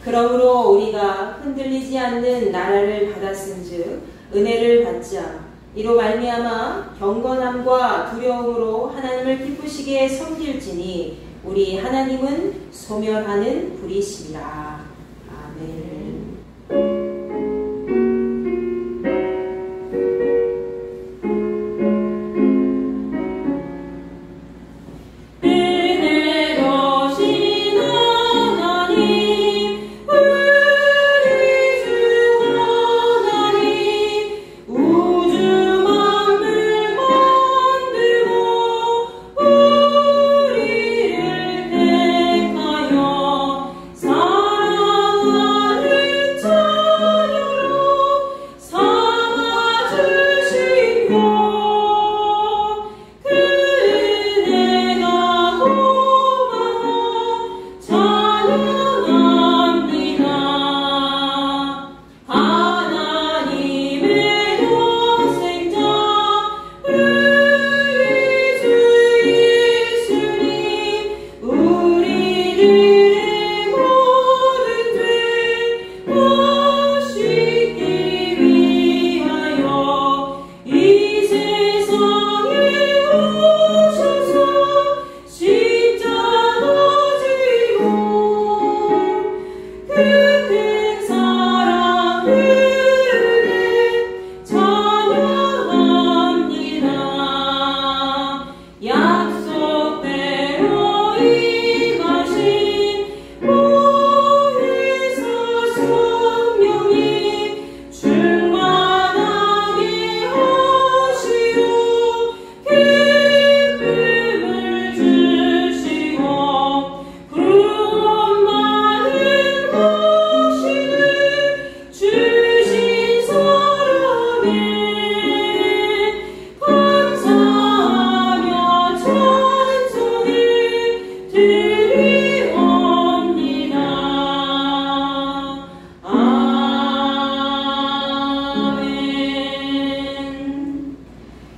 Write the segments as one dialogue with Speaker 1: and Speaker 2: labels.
Speaker 1: 그러므로 우리가 흔들리지 않는 나라를 받았은즉 은혜를 받자. 이로 말미암아 경건함과 두려움으로 하나님을 기쁘시게 섬길지니 우리 하나님은 소멸하는 불이시라. 아멘.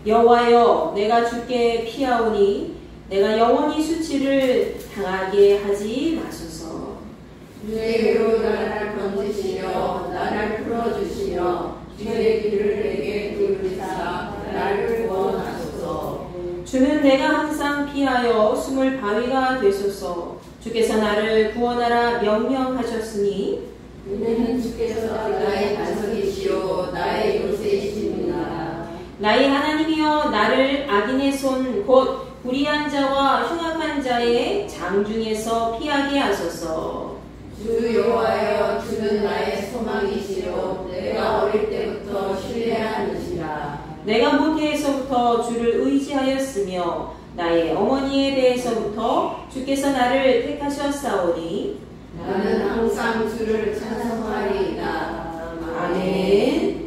Speaker 1: 여호와여, 내가 주께 피하오니 내가 영원히 수치를 당하게 하지 마소서.
Speaker 2: 주의 의로 나를 건지시며 나를 풀어주시며 주의 길을 내게 기울이사 나를 구원하소서.
Speaker 1: 주는 내가 항상 피하여 숨을 바위가 되소서. 주께서 나를 구원하라 명령하셨으니
Speaker 2: 이는 주께서 나의 반석이시오 나의 요새이십니다.
Speaker 1: 나의 하나님이여, 나를 악인의 손 곧 불의한 자와 흉악한 자의 장중에서 피하게 하소서.
Speaker 2: 주 여호와여, 주는 나의 소망이시오 내가 어릴 때부터 신뢰한 이시라.
Speaker 1: 내가 모태에서부터 주를 의지하였으며 나의 어머니의 배에서부터 주께서 나를 택하셨사오니
Speaker 2: 나는 항상 주를 찬송하리이다.
Speaker 1: 아멘.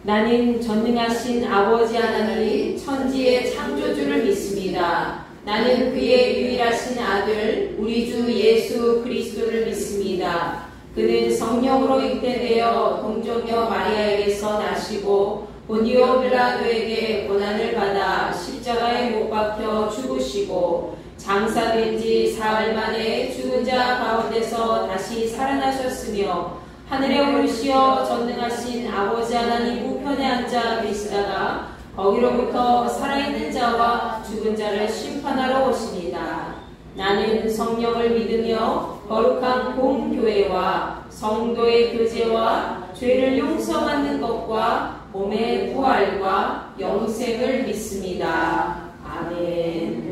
Speaker 1: 나는 전능하신 아버지 하나님 천지의 창조주를 믿습니다. 나는 그의 유일하신 아들 우리 주 예수 그리스도를 믿습니다. 그는 성령으로 잉태되어 동정녀 마리아에게서 나시고 본디오 빌라도에게 고난을 받아 십자가에 못 박혀 죽으시고 장사된 지 사흘 만에 죽은 자 가운데서 다시 살아나셨으며 하늘에 오르시어 전능하신 아버지 하나님 우편에 앉아 계시다가 거기로부터 살아있는 자와 죽은 자를 심판하러 오십니다. 나는 성령을 믿으며 거룩한 공교회와 성도의 교제와 죄를 용서받는 것과 몸의 부활과 영생을 믿습니다. 아멘.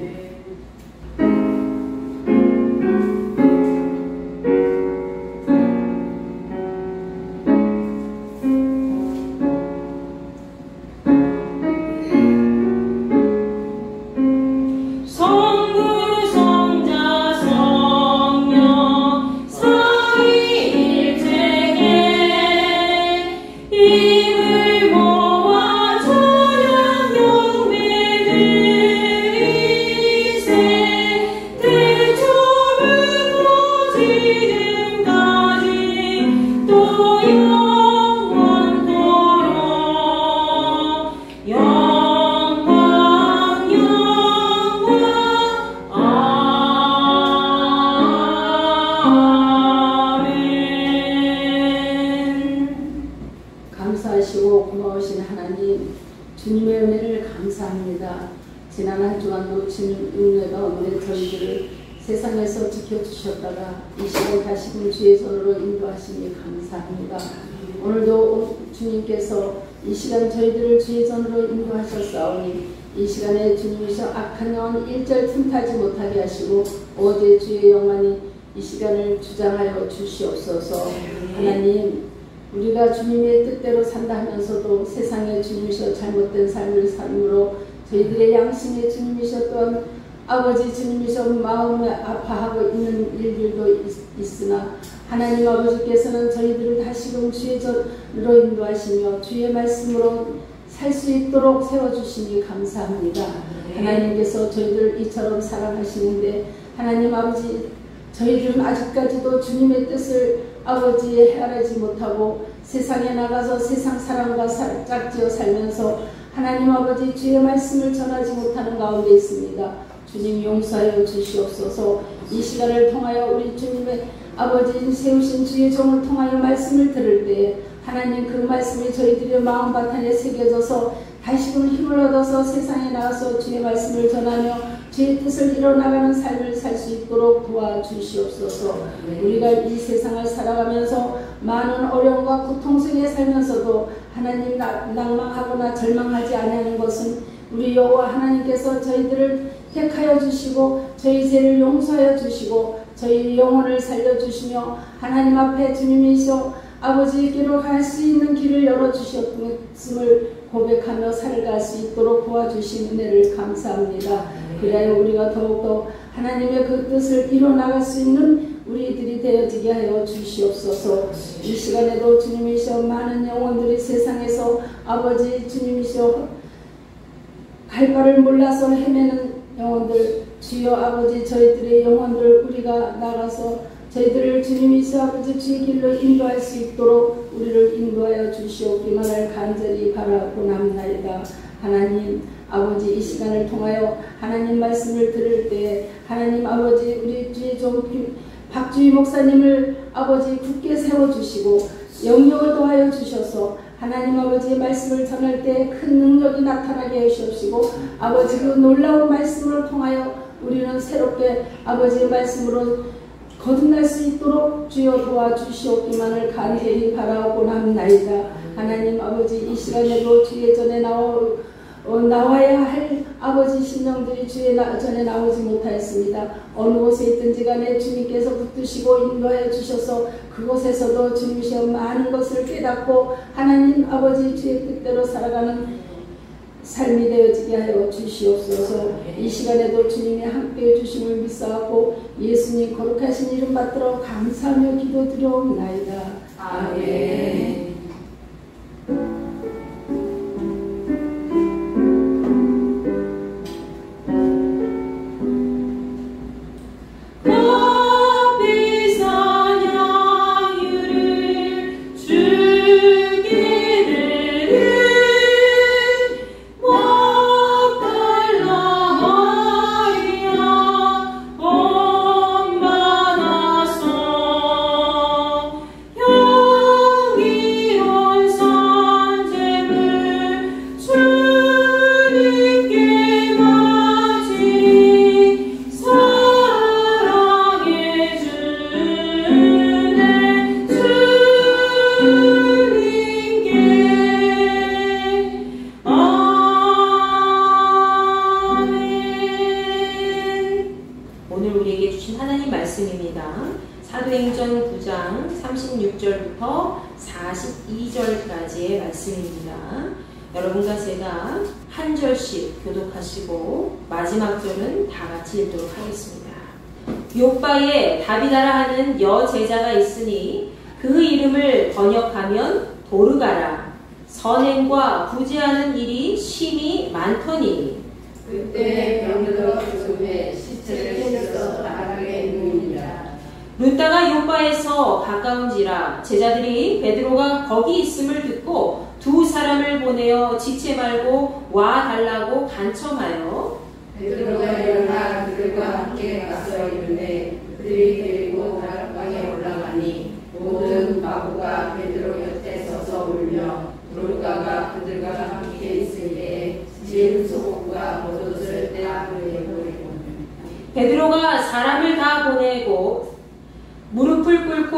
Speaker 3: 힘을 모아 저녁 용매를 선하시고 고마우신 하나님, 주님의 은혜를 감사합니다. 지난 한 주간도 주님 은혜 가운데 저희들을 세상에서 지켜주셨다가 이 시간 다시금 주의 손으로 인도하시니 감사합니다. 오늘도 주님께서 이 시간 저희들을 주의 손으로 인도하셨사오니 이 시간에 주님이셔 악한 영혼 일절 틈타지 못하게 하시고 오직 주의 영만이 이 시간을 주장하여 주시옵소서. 하나님, 우리가 주님의 뜻대로 산다 하면서도 세상에 주님이셔 잘못된 삶을 삶으로 저희들의 양심에 주님이셔 또한 아버지 주님이셔 마음에 아파하고 있는 일들도 있으나 하나님 아버지께서는 저희들을 다시금 주의 전으로 인도하시며 주의 말씀으로 살 수 있도록 세워주시니 감사합니다. 하나님께서 저희들 이처럼 사랑하시는데 하나님 아버지 저희들은 아직까지도 주님의 뜻을 아버지 헤아리지 못하고 세상에 나가서 세상 사람과 짝지어 살면서 하나님 아버지 주의 말씀을 전하지 못하는 가운데 있습니다. 주님 용서하여 주시옵소서. 이 시간을 통하여 우리 주님의 아버지 세우신 주의 종을 통하여 말씀을 들을 때에 하나님 그 말씀이 저희들의 마음바탕에 새겨져서 다시금 힘을 얻어서 세상에 나가서 주의 말씀을 전하며 주의 뜻을 이뤄나가는 삶을 살 수 있도록 도와주시옵소서. 우리가 이 세상을 살아가면서 많은 어려움과 고통 속에 살면서도 하나님 낭망하거나 절망하지 아니하는 것은 우리 여호와 하나님께서 저희들을 택하여 주시고 저희 죄를 용서하여 주시고 저희 영혼을 살려주시며 하나님 앞에 주님이시오 아버지께로 갈 수 있는 길을 열어주셨음을 고백하며 살아갈 수 있도록 도와주신 은혜를 감사합니다. 그래야 우리가 더욱더 하나님의 그 뜻을 이뤄나갈 수 있는 우리들이 되어지게 하여 주시옵소서. 이 시간에도 주님이시여 많은 영혼들이 세상에서 아버지 주님이시여 갈 바를 몰라서 헤매는 영혼들 주여 아버지 저희들의 영혼들 우리가 나가서 저희들을 주님이시여 아버지 주의 길로 인도할 수 있도록 우리를 인도하여 주시옵기만을 간절히 바라고납나이다. 하나님 아버지 이 시간을 통하여 하나님 말씀을 들을 때 하나님 아버지 우리 주의 종 박주희 목사님을 아버지 굳게 세워주시고 영역을 도하여 주셔서 하나님 아버지의 말씀을 전할 때 큰 능력이 나타나게 해주시고 아버지 그 놀라운 말씀을 통하여 우리는 새롭게 아버지의 말씀으로 거듭날 수 있도록 주여 도와주시옵기만을 간절히 바라고 합나이다. 하나님 아버지 이 시간에도 주의 전에 나와야 할 아버지 신령들이 주의 전에 나오지 못하였습니다. 어느 곳에 있든지 간에 주님께서 붙드시고 인도하여 주셔서 그곳에서도 주님이시여 많은 것을 깨닫고 하나님 아버지 주의 뜻대로 살아가는 삶이 되어지게 하여 주시옵소서. 이 시간에도 주님이 함께해 주심을 믿사하고 예수님 거룩하신 이름 받들어 감사하며 기도드려옵나이다. 아멘.
Speaker 1: 사도행전 9장 36절부터 42절까지의 말씀입니다. 여러분과 제가 한 절씩 교독하시고 마지막 절은 다 같이 읽도록 하겠습니다. 욥바에 다비다라 하는 여제자가 있으니 그 이름을 번역하면 도르가라. 선행과 구제하는 일이 심히 많더니
Speaker 2: 그때 병들어 죽음에 시체를 씻어 나가게 누이니라.
Speaker 1: 룻다가 욥바에서 가까운지라 제자들이 베드로가 거기 있음을 듣고 두 사람을 보내어 지체 말고 와 달라고 간청하여
Speaker 2: 베드로가 일어나 그들과 함께 가서 이르되 그들이 데리고 다락방에 올라가니 모든 바구가 베드로 곁에 서서 울며 도르가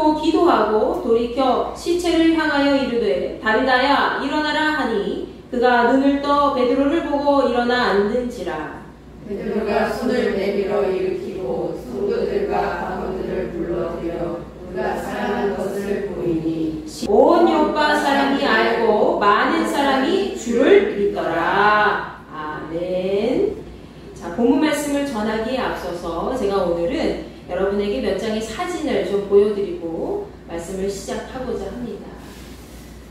Speaker 1: 듣고 기도하고 돌이켜 시체를 향하여 이르되 다리다야 일어나라 하니 그가 눈을 떠 베드로를 보고 일어나 앉는지라.
Speaker 2: 베드로가 손을 내밀어 일으키고 성도들과 바원들을 불러들여 그가 살아난 것을 보이니
Speaker 1: 온 요파 사람이 알고 많은 사람이 주를 믿더라. 아멘. 자, 본문 말씀을 전하기에 앞서서 제가 오늘은 여러분에게 몇 장의 사진을 좀 보여드리고 말씀을 시작하고자 합니다.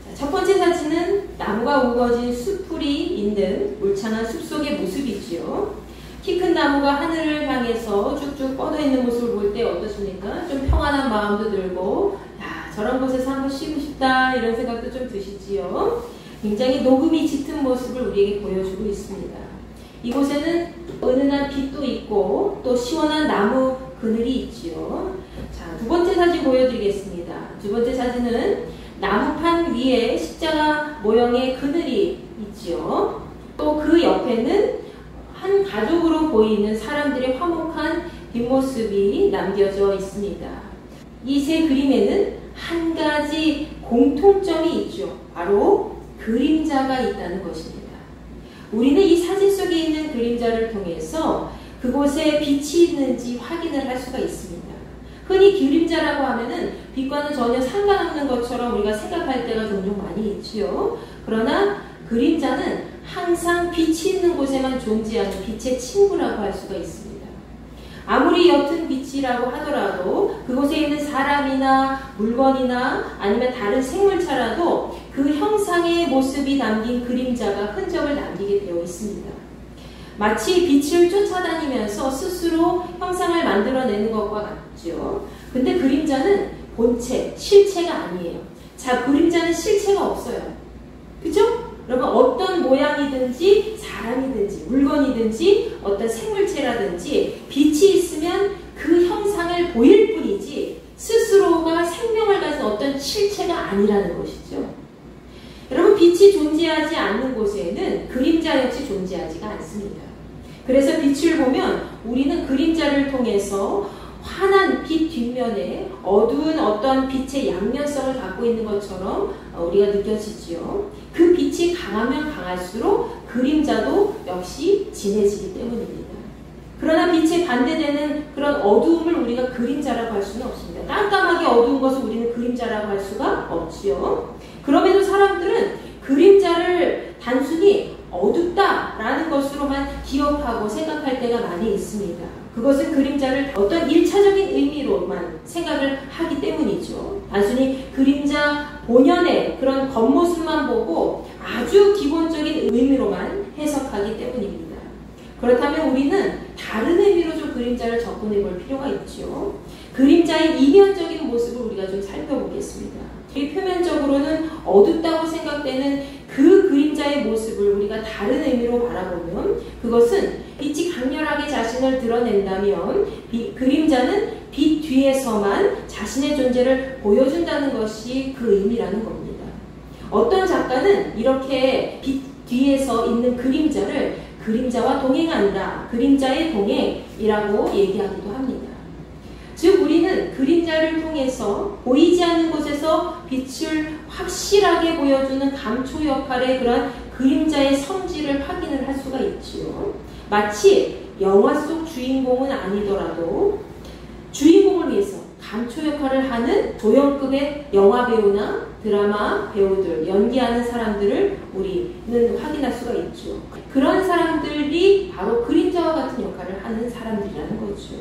Speaker 1: 자, 첫 번째 사진은 나무가 우거진 숲풀이 있는 울창한 숲속의 모습이지요. 키 큰 나무가 하늘을 향해서 쭉쭉 뻗어있는 모습을 볼 때 어떠십니까? 좀 평안한 마음도 들고 야, 저런 곳에서 한번 쉬고 싶다 이런 생각도 좀 드시지요. 굉장히 녹음이 짙은 모습을 우리에게 보여주고 있습니다. 이곳에는 은은한 빛도 있고 또 시원한 나무 그늘이 있지요. 자, 두 번째 사진 보여드리겠습니다. 두 번째 사진은 나무판 위에 십자가 모형의 그늘이 있지요. 또 그 옆에는 한 가족으로 보이는 사람들의 화목한 뒷모습이 남겨져 있습니다. 이 세 그림에는 한 가지 공통점이 있죠. 바로 그림자가 있다는 것입니다. 우리는 이 사진 속에 있는 그림자를 통해서 그곳에 빛이 있는지 확인을 할 수가 있습니다. 흔히 그림자라고 하면은 빛과는 전혀 상관없는 것처럼 우리가 생각할 때가 종종 많이 있지요. 그러나 그림자는 항상 빛이 있는 곳에만 존재하는 빛의 친구라고 할 수가 있습니다. 아무리 옅은 빛이라고 하더라도 그곳에 있는 사람이나 물건이나 아니면 다른 생물체라도 그 형상의 모습이 남긴 그림자가 흔적을 남기게 되어 있습니다. 마치 빛을 쫓아다니면서 스스로 형상을 만들어내는 것과 같죠. 근데 그림자는 본체, 실체가 아니에요. 자, 그림자는 실체가 없어요. 그죠? 여러분, 어떤 모양이든지 사람이든지 물건이든지 어떤 생물체라든지 빛이 있으면 그 형상을 보일 뿐이지 스스로가 생명을 가진 어떤 실체가 아니라는 것이죠. 여러분, 빛이 존재하지 않는 곳에는 그림자 역시 존재하지가 않습니다. 그래서 빛을 보면 우리는 그림자를 통해서 환한 빛 뒷면에 어두운 어떤 빛의 양면성을 갖고 있는 것처럼 우리가 느껴지지요. 그 빛이 강하면 강할수록 그림자도 역시 진해지기 때문입니다. 그러나 빛에 반대되는 그런 어두움을 우리가 그림자라고 할 수는 없습니다. 깜깜하게 어두운 것을 우리는 그림자라고 할 수가 없지요. 그럼에도 사람들은 그림자를 단순히 어둡다라는 것으로만 기억하고 생각할 때가 많이 있습니다. 그것은 그림자를 어떤 1차적인 의미로만 생각을 하기 때문이죠. 단순히 그림자 본연의 그런 겉모습만 보고 아주 기본적인 의미로만 해석하기 때문입니다. 그렇다면 우리는 다른 의미로 좀 그림자를 접근해 볼 필요가 있죠. 그림자의 이면적인 모습을 우리가 좀 살펴보겠습니다. 이 표면적으로는 어둡다고 생각되는 그 그림자의 모습을 우리가 다른 의미로 바라보면 그것은 빛이 강렬하게 자신을 드러낸다면 그림자는 빛 뒤에서만 자신의 존재를 보여준다는 것이 그 의미라는 겁니다. 어떤 작가는 이렇게 빛 뒤에서 있는 그림자를 그림자와 동행한다, 그림자의 동행이라고 얘기하기도 합니다. 즉 우리는 그림자를 통해서 보이지 않는 곳에서 빛을 확실하게 보여주는 감초 역할의 그런 그림자의 성질을 확인을 할 수가 있지요. 마치 영화 속 주인공은 아니더라도 주인공을 위해서 감초 역할을 하는 조연급의 영화 배우나 드라마 배우들, 연기하는 사람들을 우리는 확인할 수가 있죠. 그런 사람들이 바로 그림자와 같은 역할을 하는 사람들이라는 거죠.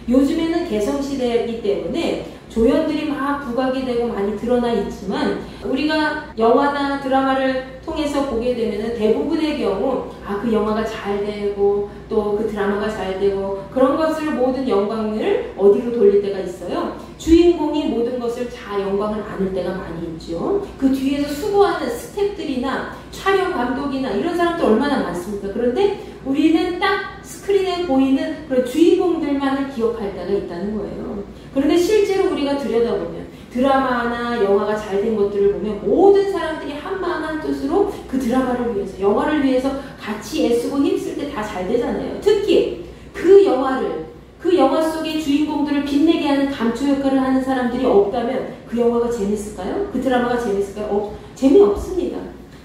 Speaker 1: 요즘에는 개성시대이기 때문에 조연들이 막 부각이 되고 많이 드러나 있지만 우리가 영화나 드라마를 통해서 보게 되면 대부분의 경우 그 영화가 잘 되고 또 그 드라마가 잘 되고 그런 것을 모든 영광을 어디로 돌릴 때가 있어요? 주인공이 모든 것을 다 영광을 안을 때가 많이 있죠. 그 뒤에서 수고하는 스태프들이나 촬영 감독이나 이런 사람들 얼마나 많습니까? 그런데 우리는 딱 스크린에 보이는 그런 주인공들만을 기억할 때가 있다는 거예요. 그런데 실제로 우리가 들여다보면 드라마나 영화가 잘 된 것들을 보면 모든 사람들이 한마음 한뜻으로 그 드라마를 위해서, 영화를 위해서 같이 애쓰고 힘쓸 때 다 잘 되잖아요. 특히 그 영화를 그 영화 속의 주인공들을 빛내게 하는 감초 역할을 하는 사람들이 없다면 그 영화가 재밌을까요? 그 드라마가 재밌을까요? 재미없습니다.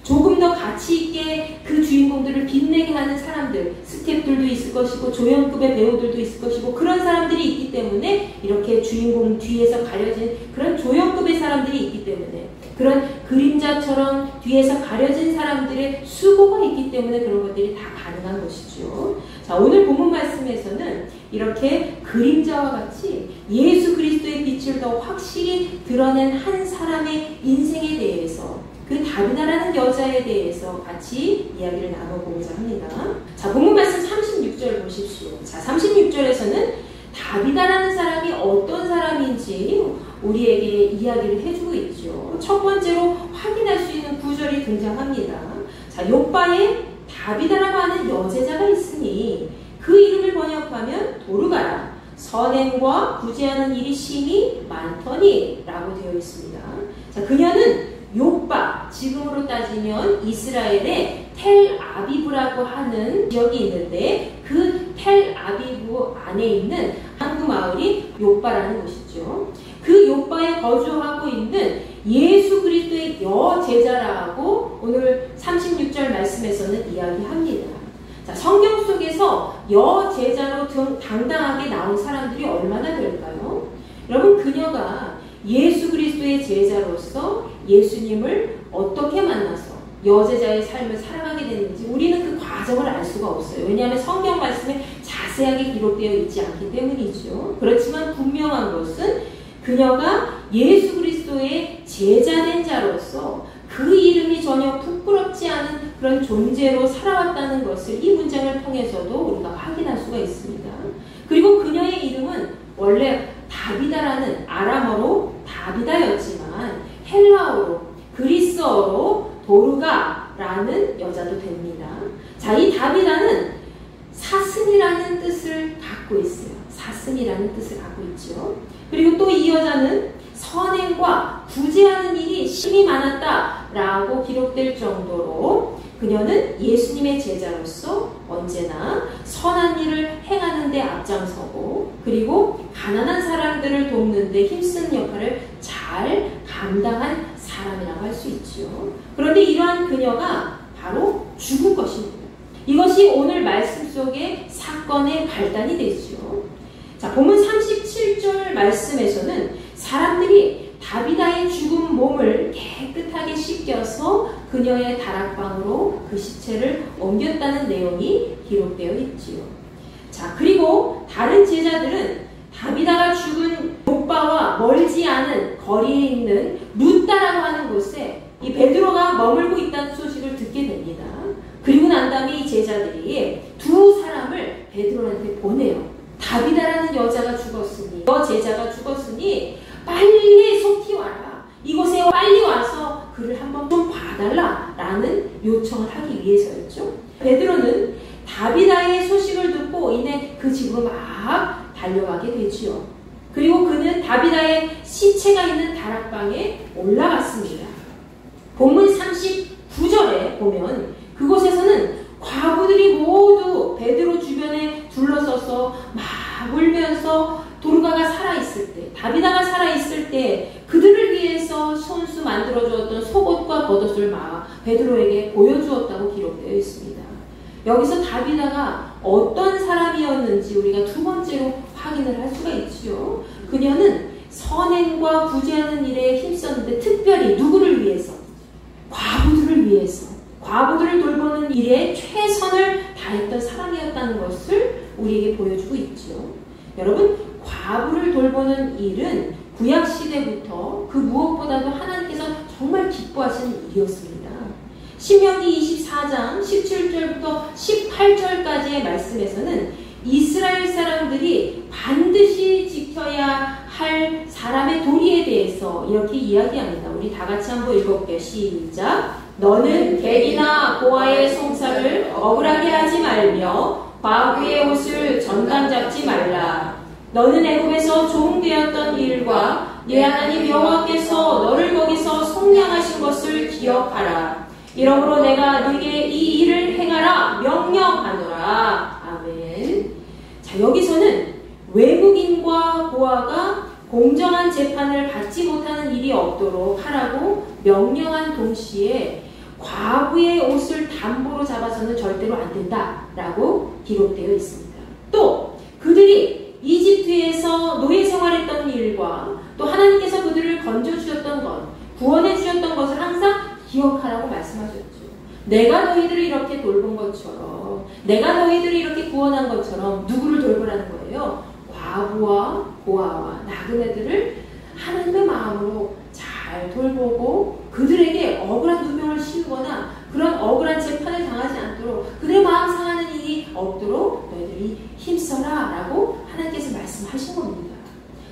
Speaker 1: 조금 더 가치 있게 그 주인공들을 빛내게 하는 사람들, 스태프들도 있을 것이고 조연급의 배우들도 있을 것이고 그런 사람들이 있기 때문에 이렇게 주인공 뒤에서 가려진 그런 조연급의 사람들이 있기 때문에 그런 그림자처럼 뒤에서 가려진 사람들의 수고가 있기 때문에 그런 것들이 다 가능한 것이죠. 자, 오늘 본문 말씀에서는 이렇게 그림자와 같이 예수 그리스도의 빛을 더 확실히 드러낸 한 사람의 인생에 대해서 그 다비다라는 여자에 대해서 같이 이야기를 나눠보고자 합니다. 자, 본문 말씀 36절 보십시오. 자, 36절에서는 다비다라는 사람이 어떤 사람인지 우리에게 이야기를 해주고 있죠. 첫 번째로 확인할 수 있는 구절이 등장합니다. 자, 욥바에 다비다라고 하는 여제자가 있으니 그 이름을 번역하면 도르가라. 선행과 구제하는 일이 심히 많더니 라고 되어 있습니다. 자, 그녀는 욥바, 지금으로 따지면 이스라엘의 텔아비브라고 하는 지역이 있는데 그 텔아비브 안에 있는 항구 마을이 욥바라는 곳이죠. 그 욥바에 거주하고 있는 예수 그리스도의 여제자라고 오늘 36절 말씀에서는 이야기합니다. 자, 성경 속에서 여제자로 당당하게 나온 사람들이 얼마나 될까요? 여러분, 그녀가 예수 그리스도의 제자로서 예수님을 어떻게 만나서 여제자의 삶을 살아가게 됐는지 우리는 그 과정을 알 수가 없어요. 왜냐하면 성경 말씀에 자세하게 기록되어 있지 않기 때문이죠. 그렇지만 분명한 것은 그녀가 예수 그리스도의 제자된 자로서 그 이름이 전혀 부끄럽지 않은 그런 존재로 살아왔다는 것을 이 문장을 통해서도 우리가 확인할 수가 있습니다. 그리고 그녀의 이름은 원래 다비다라는 아람어로 다비다였지만 헬라어로 그리스어로 도르가라는 여자도 됩니다. 자, 이 다비다는 사슴이라는 뜻을 갖고 있어요. 사슴이라는 뜻을 갖고 있죠. 그리고 또 이 여자는 선행과 구제하는 일이 심히 많았다라고 기록될 정도로 그녀는 예수님의 제자로서 언제나 선한 일을 행하는 데 앞장서고 그리고 가난한 사람들을 돕는 데 힘쓰는 역할을 잘 감당한 사람이라고 할 수 있죠. 그런데 이러한 그녀가 바로 죽은 것입니다. 이것이 오늘 말씀 속의 사건의 발단이 되죠. 자, 본문 37절 말씀에서는 사람들이 다비다의 죽은 몸을 깨끗하게 씻겨서 그녀의 다락방으로 그 시체를 옮겼다는 내용이 기록되어 있지요. 자, 그리고 다른 제자들은 다비다가 죽은 욥바와 멀지 않은 거리에 있는 루다라고 하는 곳에 이 베드로가 머물고 있다는 소식을 듣게 됩니다. 그리고 난 다음에 이 제자들이 두 사람을 베드로한테 보내요. 다비다라는 여자가 죽었으니, 제자가 죽었으니 빨리 속히 와라. 이곳에 빨리 와서 그를 한번 좀 봐달라라는 요청을 하기 위해서였죠. 베드로는 다비다의 소식을 듣고 이내 그 집으로 막 달려가게 되지요. 그리고 그는 다비다의 시체가 있는 다락방에 올라갔습니다. 본문 39절에 보면 그곳에서는 과부들이 모두 베드로 주변에 둘러서서 막 울면서 도르가가 살아있을 때, 다비다가 살아있을 때 그들을 위해서 손수 만들어주었던 속옷과 겉옷을 막 베드로에게 보여주었다고 기록되어 있습니다. 여기서 다비다가 어떤 사람이었는지 우리가 두 번째로 확인을 할 수가 있지요. 그녀는 선행과 구제하는 일에 힘썼는데 특별히 누구를 위해서? 과부들을 위해서. 과부들을 돌보는 일에 최선을 다했던 사람이었다는 것을 우리에게 보여주고 있죠. 여러분, 과부를 돌보는 일은 구약시대부터 그 무엇보다도 하나님께서 정말 기뻐하시는 일이었습니다. 신명기 24장 17절부터 18절까지의 말씀에서는 이스라엘 사람들이 반드시 지켜야 할 사람의 도리에 대해서 이렇게 이야기합니다. 우리 다 같이 한번 읽어볼게요. 시작. 너는 객이나 고아의 송사를 억울하게 하지 말며 과부의 옷을 전간 잡지 말라. 너는 애굽에서 종되었던 일과 네 하나님 여호와께서 너를 거기서 속량하신 것을 기억하라. 이러므로 내가 네게 이 일을 행하라 명령하노라. 아멘. 자, 여기서는 레위인과 고아가 공정한 재판을 받지 못하는 일이 없도록 하라고 명령한 동시에 과부의 옷을 담보로 잡아서는 절대로 안 된다라고 기록되어 있습니다. 또 그들이 이집트에서 노예 생활했던 일과 또 하나님께서 그들을 건져주셨던 것, 구원해 주셨던 것을 항상 기억하라고 말씀하셨죠. 내가 너희들을 이렇게 돌본 것처럼, 내가 너희들을 이렇게 구원한 것처럼 누구를 돌보라는 거예요? 과부와 고아와 나그네들을 하나님의 마음으로 잘 돌보고 그들에게 억울한 누명을 씌우거나 그런 억울한 재판을 당하지 않도록 그들의 마음 상하는 일이 없도록 너희들이 힘써라 라고 하나님께서 말씀하신 겁니다.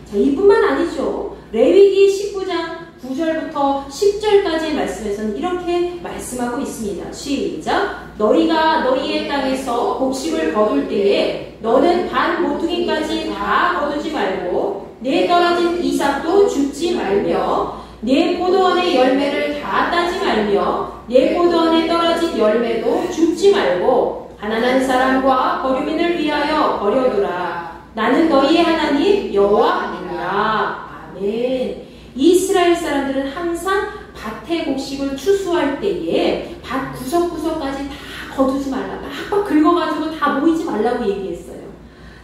Speaker 1: 자, 이뿐만 아니죠. 레위기 19장 9절부터 10절까지의 말씀에서는 이렇게 말씀하고 있습니다. 시작! 너희가 너희의 땅에서 곡식을 거둘 때에 너는 반 모퉁이까지 다 거두지 말고 내 떨어진 이삭도 줍지 말며 내 포도원의 열매를 다 따지 말며 내 포도원에 떨어진 열매도 줍지 말고 가난한 사람과 거류민을 위하여 버려두라. 나는 너희의 하나님 여호와니라. 아멘. 이스라엘 사람들은 항상 밭의 곡식을 추수할 때에 밭 구석구석까지 다 거두지 말라. 막 긁어가지고 다 모이지 말라고 얘기했어요.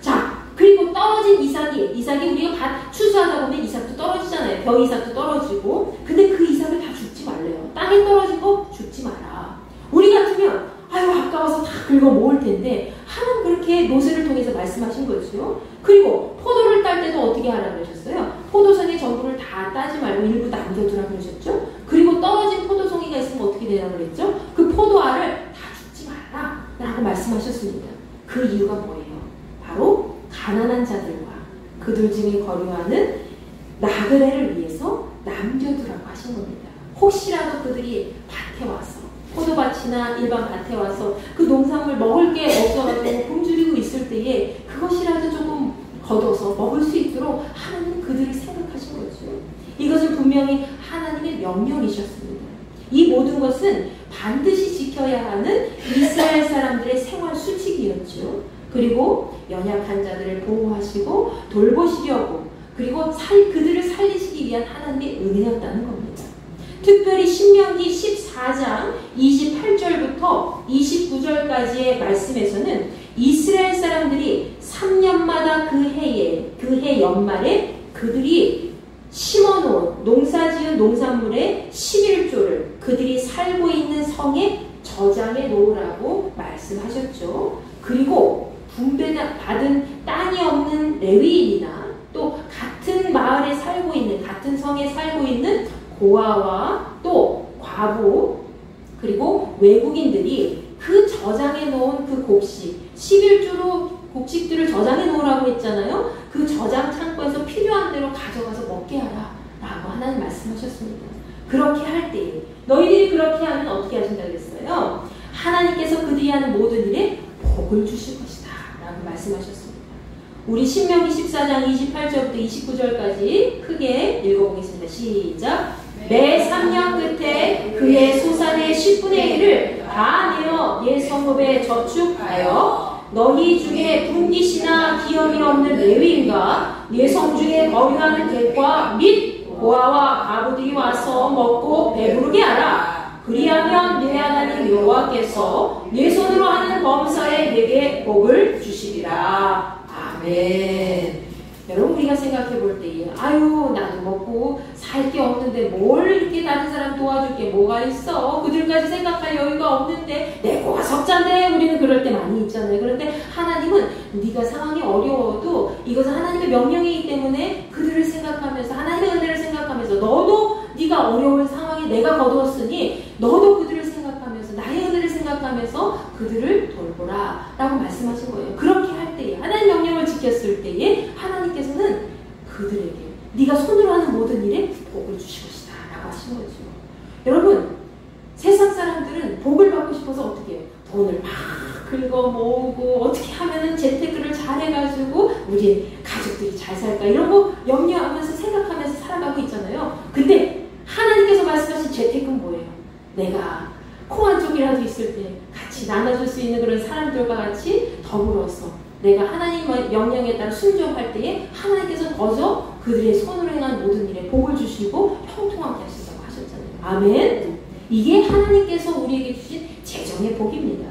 Speaker 1: 자, 그리고 떨어진 이삭이 우리가 밭 추수하다 보면 이삭도 떨어지잖아요. 벼 이삭도 떨어지고. 근데 그 이삭을 다 줍지 말래요. 땅에 떨어진 거 줍지 마라. 우리 같으면 아유 아까워서 다 긁어 모을 텐데 하나님 그렇게 모세를 통해서 말씀하신 거죠. 그리고 포도를 딸 때도 어떻게 하라 그러셨어요? 포도송이 전부를 다 따지 말고 일부 남겨두라 그러셨죠. 그리고 떨어진 포도송이가 있으면 어떻게 되라 그랬죠? 그 포도알을 다 줍지 마라 라고 말씀하셨습니다. 그 이유가 뭐예요? 바로 가난한 자들과 그들 중에 거류하는 나그네를 위해서 남겨두라고 하신 겁니다. 혹시라도 그들이 밭에 와서 포도밭이나 일반 밭에 와서 그 농산물 먹을 게 없어가지고 굶주리고 있을 때에 그것이라도 조금 걷어서 먹을 수 있도록 하나님은 그들을 생각하신 거죠. 이것은 분명히 하나님의 명령이셨습니다. 이 모든 것은 반드시 지켜야 하는 이스라엘 사람들의 생활 수칙이었죠. 그리고 연약한 자들을 보호하시고 돌보시려고 그리고 그들을 살리시기 위한 하나님의 은혜였다는 겁니다. 특별히 신명기 14장 28절부터 29절까지의 말씀에서는 이스라엘 사람들이 3년마다 그 해 연말에 그들이 심어놓은 농사지은 농산물의 11조를 그들이 살고 있는 성에 저장해 놓으라고 말씀하셨죠. 그리고 분배받은 땅이 없는 레위인이나 또 같은 마을에 살고 있는 같은 성에 살고 있는 고아와 또 과부 그리고 외국인들이 그 저장해 놓은 그 곡식 11조로 곡식들을 저장해 놓으라고 했잖아요. 그 저장 창고에서 필요한 대로 가져가서 먹게 하라 라고 하나님 말씀하셨습니다. 그렇게 할 때에 너희들이 그렇게 하면 어떻게 하신다고 했어요? 하나님께서 그들이 하는 모든 일에 복을 주실 것이다 라고 말씀하셨습니다. 우리 신명기 14장 28절부터 29절까지 크게 읽어보겠습니다. 시작! 매 3년 끝에 그의 소산의 10분의 1을 다 내어 예 성읍에 저축하여 너희 중에 분깃이나 기염이 없는 레위인과 예 성 중에 거류하는 객과 및 고아와 과부들이 와서 먹고 배부르게 하라. 그리하면 네 하나님 여호와께서 네 손으로 하는 범사에 네게 복을 주시리라. 아멘. 여러분 우리가 생각해 볼 때에 아유 나도 먹고 살 게 없는데 뭘 이렇게 다른 사람 도와줄 게 뭐가 있어. 그들까지 생각할 여유가 없는데 내 고가 석잔데 우리는 그럴 때 많이 있잖아요. 그런데 하나님은 네가 상황이 어려워도 이것은 하나님의 명령이기 때문에 그들을 생각하면서 하나님의 은혜를 생각하면서 너도 네가 어려운 상황에 내가 거두었으니 너도 그들을 생각하면서 나의 은혜를 생각하면서 그들을 돌보라 라고 말씀하신 거예요. 그렇게 할 때에 하나님의 명령을 지켰을 때에 하나님께서는 그들에게 네가 손으로 하는 모든 일에 복을 주실 것이다 라고 하신 거죠. 여러분 세상 사람들은 복을 받고 싶어서 어떻게 해요? 돈을 막 긁어 모으고 어떻게 하면은 재테크를 잘 해가지고 우리 가족들이 잘 살까 이런 거 염려하면서 생각하면서 살아가고 있잖아요. 근데 하나님께서 말씀하신 재테크는 뭐예요? 내가 콩 한 쪽이라도 있을 때 같이 나눠줄 수 있는 그런 사람들과 같이 더불어서 내가 하나님의 명령에 따라 순종할 때에 하나님께서 거저 그들의 손으로 행한 모든 일에 복을 주시고 형통하게 하신다고 하셨잖아요. 아멘. 이게 하나님께서 우리에게 주신 재정의 복입니다.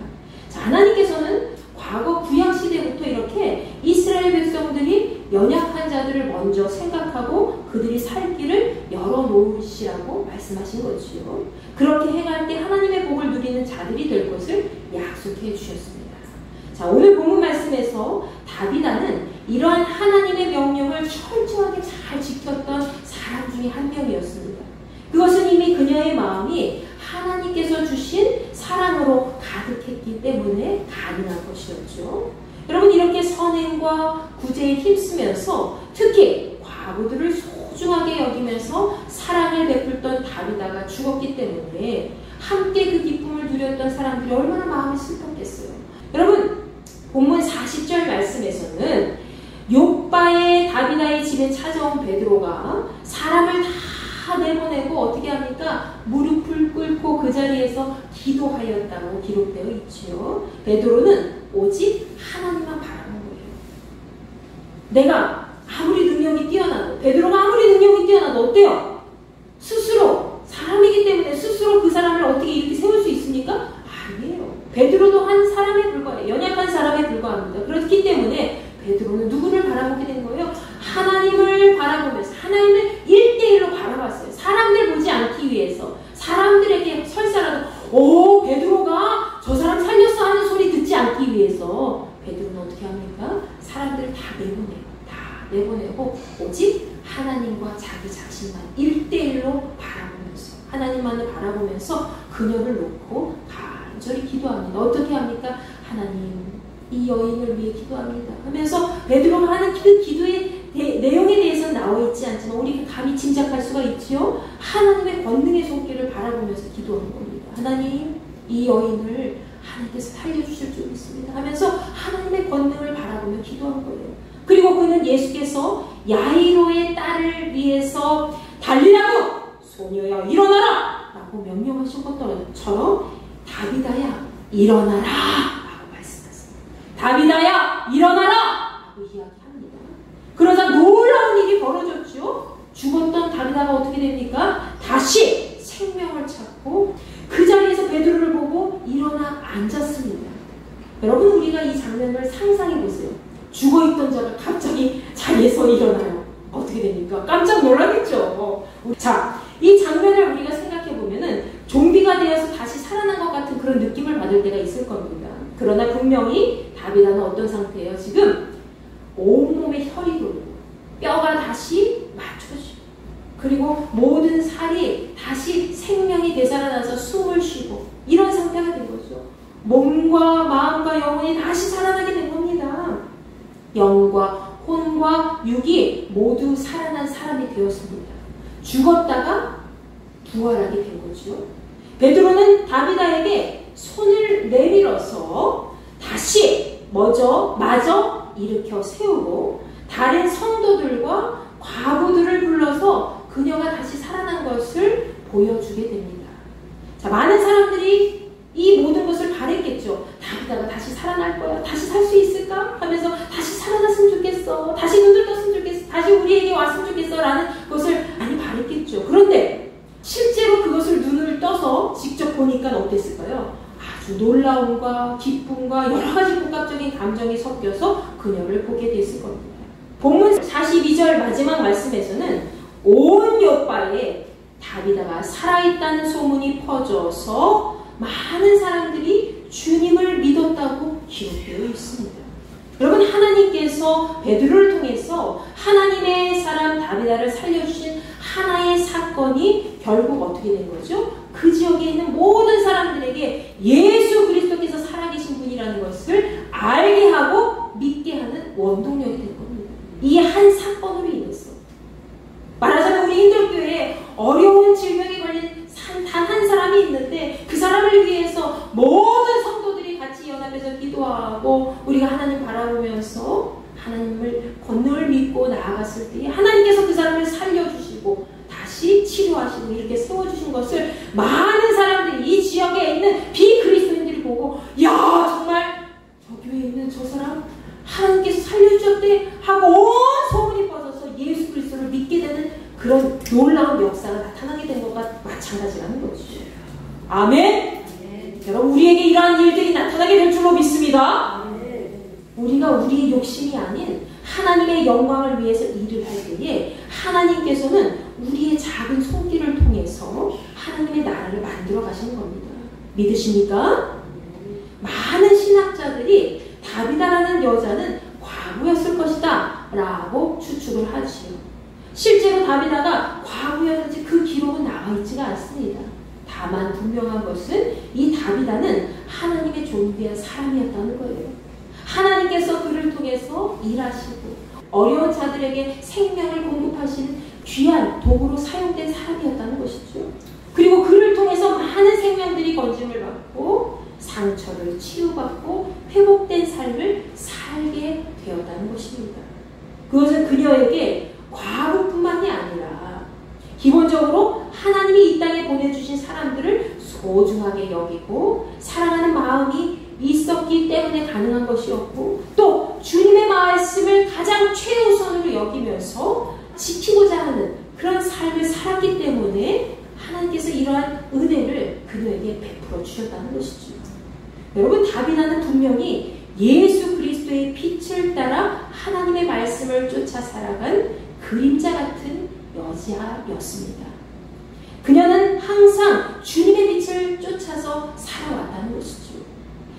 Speaker 1: 자, 하나님께서는 과거 구약시대부터 이렇게 이스라엘 백성들이 연약한 자들을 먼저 생각하고 그들이 살 길을 열어놓으시라고 말씀하신 거지요. 그렇게 행할 때 하나님의 복을 누리는 자들이 될 것을 약속해 주셨습니다. 자, 오늘 본문 말씀에서 다비다는 이러한 하나님의 명령을 철저하게 잘 지켰던 사람 중에 한 명이었습니다. 그것은 이미 그녀의 마음이 하나님께서 주신 사랑으로 가득했기 때문에 가능한 것이었죠. 여러분, 이렇게 선행과 구제에 힘쓰면서 특히 과부들을 소중하게 여기면서 사랑을 베풀던 다비다가 죽었기 때문에 함께 그 기쁨을 누렸던 사람들이 얼마나 마음이 슬펐겠어요. 여러분, 본문 40절 말씀에서는 욥바의 다비다의 집에 찾아온 베드로가 사람을 다 내보내고 어떻게 합니까? 무릎을 꿇고 그 자리에서 기도하였다고 기록되어 있지요. 베드로는 오직 하나님만 바라는 거예요. 내가 아무리 능력이 뛰어나도, 베드로가 아무리 능력이 뛰어나도 어때요? 스스로 사람이기 때문에 스스로 그 사람을 어떻게 이렇게 세울 수 있습니까? 아니에요. 베드로도 한 사람에 불과해요. 연약한 사람에 불과합니다. 그렇기 때문에 베드로는 누구를 바라보게 된 거예요? 하나님을 바라보면서 하나님을 1대1로 바라봤어요. 사람들 보지 않기 위해서. 사람들에게 설사라도 베드로가 저 사람 살렸어 하는 소리 듣지 않기 위해서 베드로는 어떻게 합니까? 사람들을 다 내보내고 오직 하나님과 자기 자신만 1대1로 바라보면서 하나님만을 바라보면서 그녀를 놓고 간절히 기도합니다. 어떻게 합니까? 하나님, 이 여인을 위해 기도합니다 하면서 베드로가 하는 그 기도의 내용에 대해서는 나와 있지 않지만 우리가 감히 짐작할 수가 있지요. 하나님의 권능의 손길을 바라보면서 기도하는 겁니다. 하나님, 이 여인을 하나님께서 살려주실 줄 믿습니다 하면서 하나님의 권능을 바라보며 기도한 거예요. 그리고 그는 예수께서 야이로의 딸을 위해서 달리라고, 소녀야 일어나라 라고 명령하신 것처럼 다비다야 일어나라 라고 말씀하셨습니다. 다비다야 일어나라 라고 이야기합니다. 그러자 놀라운 일이 벌어졌죠. 죽었던 다비다가 어떻게 됩니까? 다시 생명을 찾고 그 자리에서 베드로를 보고 일어나 앉았습니다. 여러분, 우리가 이 장면을 상상해 보세요. 죽어있던 자가 갑자기 자리에서 일어나요. 어떻게 됩니까? 깜짝 놀라겠죠. 자, 이 장면을 우리가 생각해 보면은 좀비가 되어서 다시 살아난 것 같은 그런 느낌을 받을 때가 있을 겁니다. 그러나 분명히 다비다는 어떤 상태예요? 지금 온몸에 혈이 돌고 뼈가 다시 맞춰지고 그리고 모든 살이 다시 생명이 되살아나서 숨을 쉬고 이런 상태가 된 거죠. 몸과 마음과 영혼이 다시 살아나게 된 겁니다. 영과 혼과 육이 모두 살아난 사람이 되었습니다. 죽었다가 부활하게 된 거죠. 베드로는 다비다에게 손을 내밀어서 다시 마저 일으켜 세우고 다른 성도들과 과부들을 불러서 그녀가 다시 살아난 것을 보여주게 됩니다. 자, 많은 사람들이 이 모든 것을 바랬겠죠. 다비다가 다시 살아날 거야. 다시 살 수 있을까? 하면서 다시 살아났으면 좋겠어. 다시 눈을 떴으면 좋겠어. 다시 우리에게 왔으면 좋겠어. 라는 것을 많이 바랬겠죠. 그런데 실제로 그것을 눈을 떠서 직접 보니까 어땠을까요? 아주 놀라움과 기쁨과 여러 가지 복합적인 감정이 섞여서 그녀를 보게 됐을 겁니다. 본문 42절 마지막 말씀에서는 온 욥바에 다비다가 살아있다는 소문이 퍼져서 많은 사람들이 주님을 믿었다고 기록되어 있습니다. 여러분, 하나님께서 베드로를 통해서 하나님의 사람 다비다를 살려주신 하나의 사건이 결국 어떻게 된 거죠? 그 지역에 있는 모든 사람들에게 예수 그리스도께서 살아계신 분이라는 것을 알게 하고 믿게 하는 원동력이 된 겁니다. 이 한 사건으로 인해서. 말하자면 우리 인도교회에 어려운 질병에 걸린 단 한 사람이 있는데 그 사람을 위해서 모든 성도들이 같이 연합해서 기도하고 우리가 하나님 바라보면서 하나님을 권능을 믿고 나아갔을 때 하나님께서 그 사람을 살려주시고 다시 치료하시고 이렇게 세워주신 것을 많은 사람들이 이 지역에 있는 비그리스도인들이 보고, 야, 정말 저 교회에 있는 저 사람 하나님께서 살려주셨대 하고 온 소문이 퍼져서 예수 그리스도를 믿게 되는 그런 놀라운 역사가 나타나게 된 것과 마찬가지라는 거죠. 아멘. 여러분, 우리에게 이러한 일들이 나타나게 될 줄로 믿습니다. 우리가 우리의 욕심이 아닌 하나님의 영광을 위해서 일을 할 때에 하나님께서는 우리의 작은 손길을 통해서 하나님의 나라를 만들어 가시는 겁니다. 믿으십니까? 많은 신학자들이 다비다라는 여자는 과부였을 것이다 라고 추측을 하지요. 실제로 다비다가 과부였는지 그 기록은 나와 있지가 않습니다. 다만 분명한 것은 이 다비다는 하나님의 존귀한 사람이었다는 거예요. 하나님께서 그를 통해서 일하시고 어려운 자들에게 생명을 공급하시는 귀한 도구로 사용된 사람이었다는 것이죠. 그리고 그를 통해서 많은 생명들이 건짐을 받고 상처를 치유받고 회복된 삶을 살게 되었다는 것입니다. 그것은 그녀에게 과부뿐만이 아니라 기본적으로 하나님이 이 땅에 보내주신 사람들을 소중하게 여기고 사랑하는 마음이 있었기 때문에 가능한 것이었고, 또 주님의 말씀을 가장 최우선으로 여기면서 지키고자 하는 그런 삶을 살았기 때문에 하나님께서 이러한 은혜를 그녀에게 베풀어 주셨다는 것이죠. 여러분, 다비다는 분명히 예수 그리스도의 빛을 따라 하나님의 말씀을 쫓아 살아간 그림자 같은 여자였습니다. 그녀는 항상 주님의 빛을 쫓아서 살아왔다는 것이죠.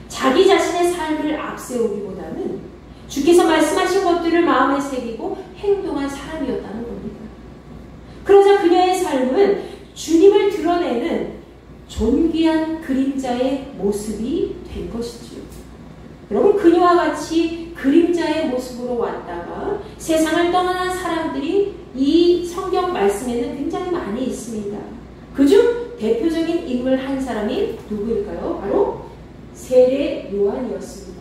Speaker 1: 자기 자신의 삶을 앞세우기보다는 주께서 말씀하신 것들을 마음에 새기고 행동한 사람이었다는 겁니다. 그러자 그녀의 삶은 주님을 드러내는 존귀한 그림자의 모습이 된 것이죠. 여러분, 그녀와 같이 그림자의 모습으로 왔다가 세상을 떠나는 사람들이 이 성경 말씀에는 굉장히 많이 있습니다. 그중 대표적인 인물 한 사람이 누구일까요? 바로 세례 요한이었습니다.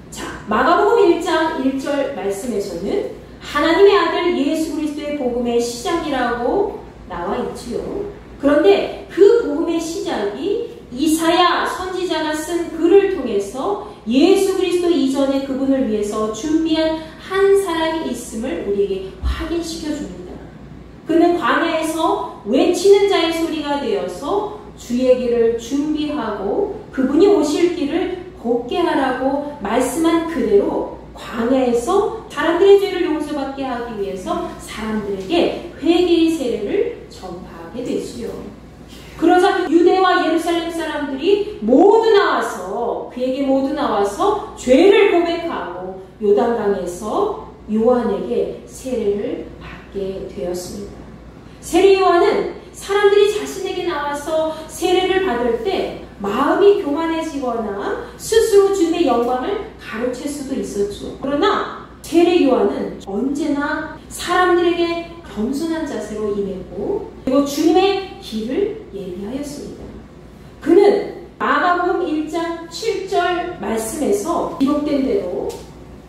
Speaker 1: 자, 마가복음 1장 1절 말씀에서는 하나님의 아들 예수 그리스도의 복음의 시작이라고 나와 있지요. 그런데 그 복음의 시작이 이사야 선지자가 쓴 글을 통해서 예수 그리스도 이전에 그분을 위해서 준비한 한 사람이 있음을 우리에게 확인시켜 줍니다. 그는 광야에서 외치는 자의 소리가 되어서 주의 길을 준비하고 그분이 오실 길을 곱게 하라고 말씀한 그대로 광야에서 사람들의 죄를 용서받게 하기 위해서 사람들에게 회개의 세례를 전파하게 되지요. 그러자 유대와 예루살렘 사람들이 그에게 모두 나와서 죄를 고백하고 요단강에서 요한에게 세례를 받게 되었습니다. 세례 요한은 사람들이 자신에게 나와서 세례를 받을 때 마음이 교만해지거나 스스로 주님의 영광을 가로챌 수도 있었죠. 그러나 세례 요한은 언제나 사람들에게 겸손한 자세로 임했고 그리고 주님의 길을 예비하였습니다. 그는 마가복음 1장 7절 말씀에서 기록된 대로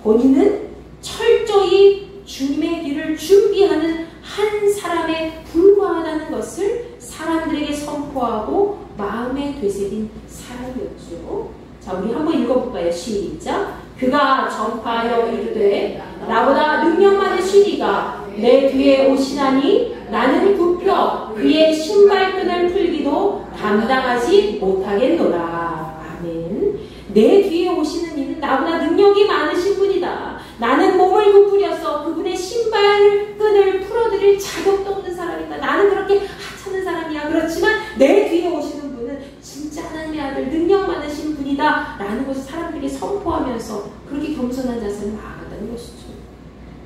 Speaker 1: 본인은 철저히 주님의 길을 준비하는 한 사람에 불과하다는 것을 사람들에게 선포하고 마음에 되새긴 사람이었죠. 자, 우리 한번 읽어볼까요? 시작. 그가 전파하여 이르되 나보다 능력 많으신 이가 내 뒤에 오시나니 나는 굽혀 그의 신발끈을 풀기도 감당하지 못하겠노라. 아멘. 내 뒤에 오시는 이는 나보다 능력이 많으신 분이다. 나는 몸을 부풀려서 그분의 신발끈을 풀어드릴 자격도 없는 사람이다. 나는 그렇게 하찮은 사람이야. 그렇지만 내 뒤에 오시는 분은 진짜 하나님의 아들 능력 많으신 분이다 라는 것을 사람들에게 선포하면서 그렇게 겸손한 자세로 나아갔다는 것이죠.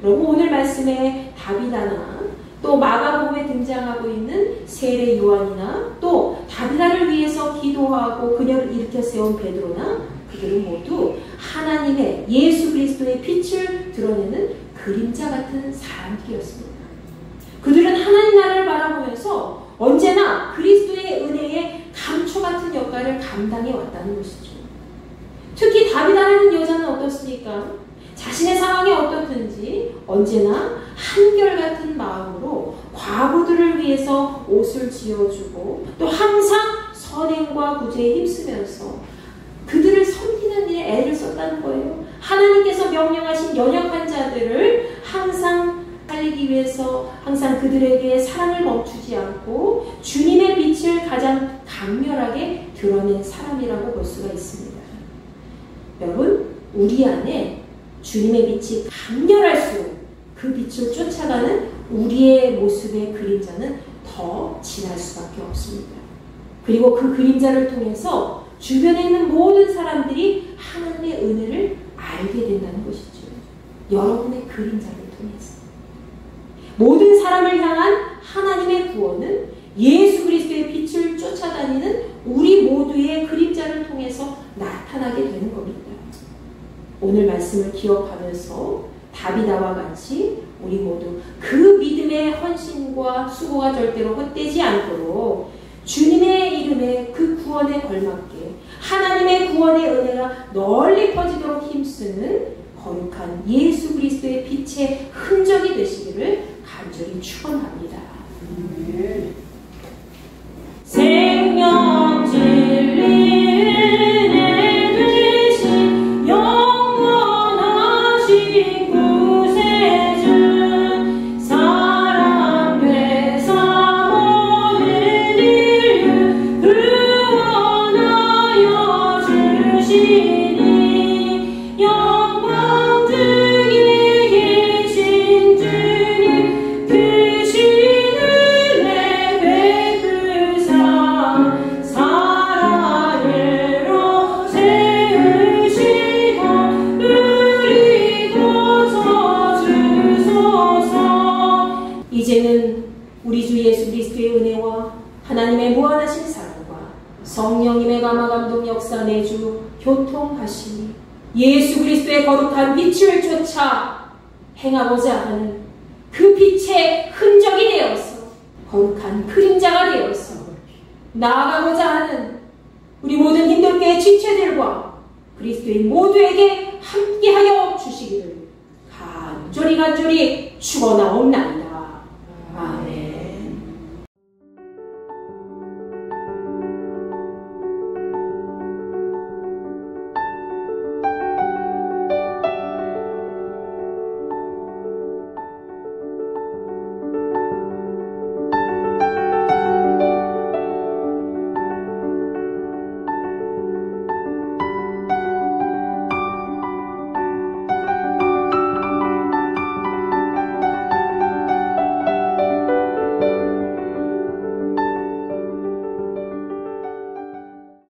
Speaker 1: 여러분, 오늘 말씀에 다비다나 또 마가복음에 등장하고 있는 세례 요한이나 또 다비다를 위해서 기도하고 그녀를 일으켜 세운 베드로나 그들은 모두 하나님의 예수 그리스도의 빛을 드러내는 그림자 같은 사람들이었습니다. 그들은 하나님 나라를 바라보면서 언제나 그리스도의 은혜의 감초 같은 역할을 감당해 왔다는 것이죠. 특히 다비다라는 여자는 어떻습니까? 자신의 상황이 어떻든지 언제나 한결같은 마음으로 과부들을 위해서 옷을 지어주고 또 항상 선행과 구제에 힘쓰면서 그들을 섬기는 일에 애를 썼다는 거예요. 하나님께서 명령하신 연약한 자들을 항상 살리기 위해서 항상 그들에게 사랑을 멈추지 않고 주님의 빛을 가장 강렬하게 드러낸 사람이라고 볼 수가 있습니다. 여러분, 우리 안에 주님의 빛이 강렬할수록 그 빛을 쫓아가는 우리의 모습의 그림자는 더 진할 수밖에 없습니다. 그리고 그 그림자를 통해서 주변에 있는 모든 사람들이 하나님의 은혜를 알게 된다는 것이죠. 여러분의 그림자를 통해서. 모든 사람을 향한 하나님의 구원은 예수 그리스도의 빛을 쫓아다니는 우리 모두의 그림자를 통해서 나타나게 되는 겁니다. 오늘 말씀을 기억하면서 다비다와 같이 우리 모두 그 믿음의 헌신과 수고가 절대로 헛되지 않도록 주님의 이름에 그 구원에 걸맞게 하나님의 구원의 은혜가 널리 퍼지도록 힘쓰는 거룩한 예수 그리스도의 빛의 흔적이 되시기를 간절히 축원합니다. 생명 진리 은혜 되신 영원하신 구세주 사랑 되사 모든 인류 구원하여 주시니 영광 중에 계신 주님 크신 은혜 베푸사 사랑으로 세우시고 누리고서 주소서. 이제는 우리 주 예수 그리스도의 은혜와 하나님의 무한하신 사랑과 성령님의 감화감동 역사 내주 교통하시니 예수 그리스도의 거룩한 빛을 쫓아 행하고자 하는 그 빛의 흔적이 되어서 거룩한 그림자가 되어서 나아가고자 하는 우리 모든 힘들게 지체들과 그리스도인 모두에게 함께하여 주시기를 간절히 축원하옵나이다.